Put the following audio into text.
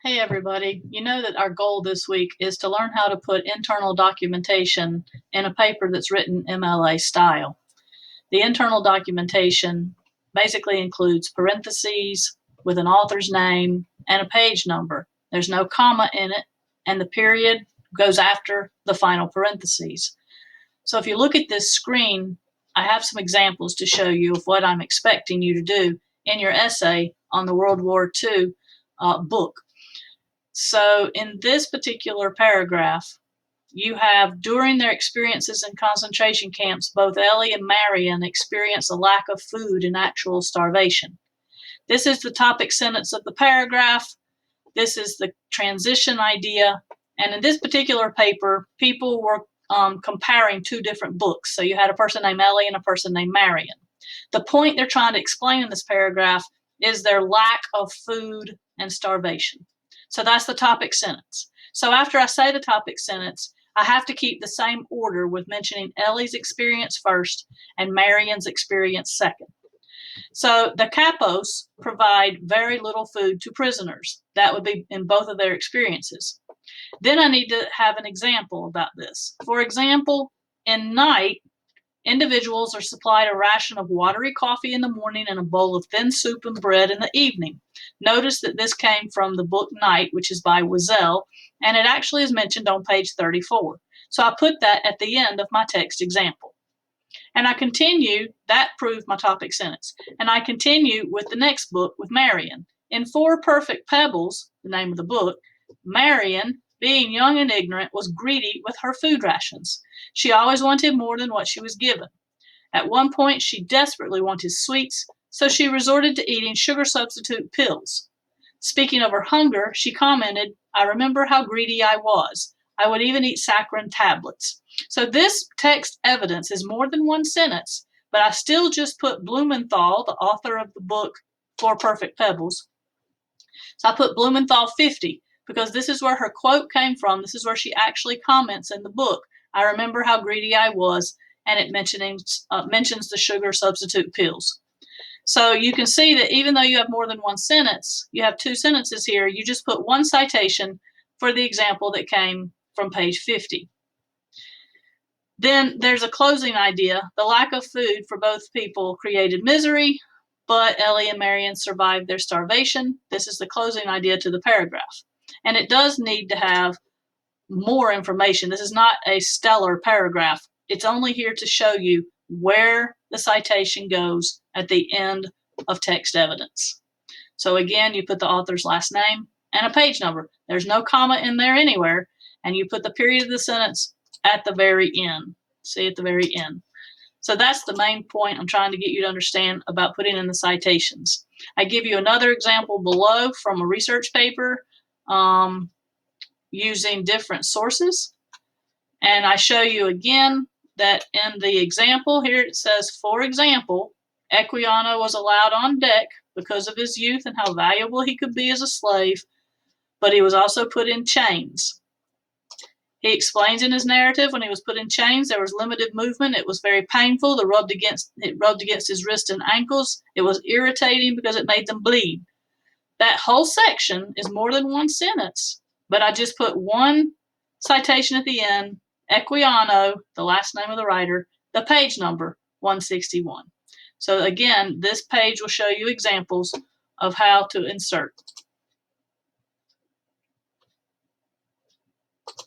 Hey everybody, you know that our goal this week is to learn how to put internal documentation in a paper that's written MLA style. The internal documentation basically includes parentheses with an author's name and a page number. There's no comma in it, and the period goes after the final parentheses. So if you look at this screen, I have some examples to show you of what I'm expecting you to do in your essay on the World War II book. So in this particular paragraph, you have during their experiences in concentration camps, both Ellie and Marion experienced a lack of food and actual starvation. This is the topic sentence of the paragraph. This is the transition idea. And in this particular paper, people were comparing two different books. So you had a person named Ellie and a person named Marion. The point they're trying to explain in this paragraph is their lack of food and starvation. So that's the topic sentence. So after I say the topic sentence, I have to keep the same order with mentioning Ellie's experience first and Marion's experience second. So the capos provide very little food to prisoners. That would be in both of their experiences. Then I need to have an example about this. For example, in night, individuals are supplied a ration of watery coffee in the morning and a bowl of thin soup and bread in the evening. Notice that this came from the book Night, which is by Wiesel, and it actually is mentioned on page 34. So I put that at the end of my text example. And I continue, that proved my topic sentence. And I continue with the next book with Marion. In Four Perfect Pebbles, the name of the book, Marion, being young and ignorant, was greedy with her food rations. She always wanted more than what she was given. At one point, she desperately wanted sweets, so she resorted to eating sugar substitute pills. Speaking of her hunger, she commented, "I remember how greedy I was. I would even eat saccharin tablets." So this text evidence is more than one sentence, but I still just put Blumenthal, the author of the book Four Perfect Pebbles. So I put Blumenthal 50 because this is where her quote came from. This is where she actually comments in the book. I remember how greedy I was, and it mentions the sugar substitute pills. So you can see that even though you have more than one sentence, you have two sentences here. You just put one citation for the example that came from page 50. Then there's a closing idea. The lack of food for both people created misery, but Ellie and Marion survived their starvation. This is the closing idea to the paragraph. And it does need to have more information. This is not a stellar paragraph. It's only here to show you where the citation goes at the end of text evidence. So again, you put the author's last name and a page number. There's no comma in there anywhere, and you put the period of the sentence at the very end. See, at the very end. So that's the main point I'm trying to get you to understand about putting in the citations. I give you another example below from a research paper using different sources. And I show you again that in the example here it says, for example, Equiano was allowed on deck because of his youth and how valuable he could be as a slave, but he was also put in chains. He explains in his narrative when he was put in chains, there was limited movement. It was very painful. It rubbed against his wrists and ankles. It was irritating because it made them bleed. That whole section is more than one sentence, but I just put one citation at the end, Equiano, the last name of the writer, the page number 161. So again, this page will show you examples of how to insert.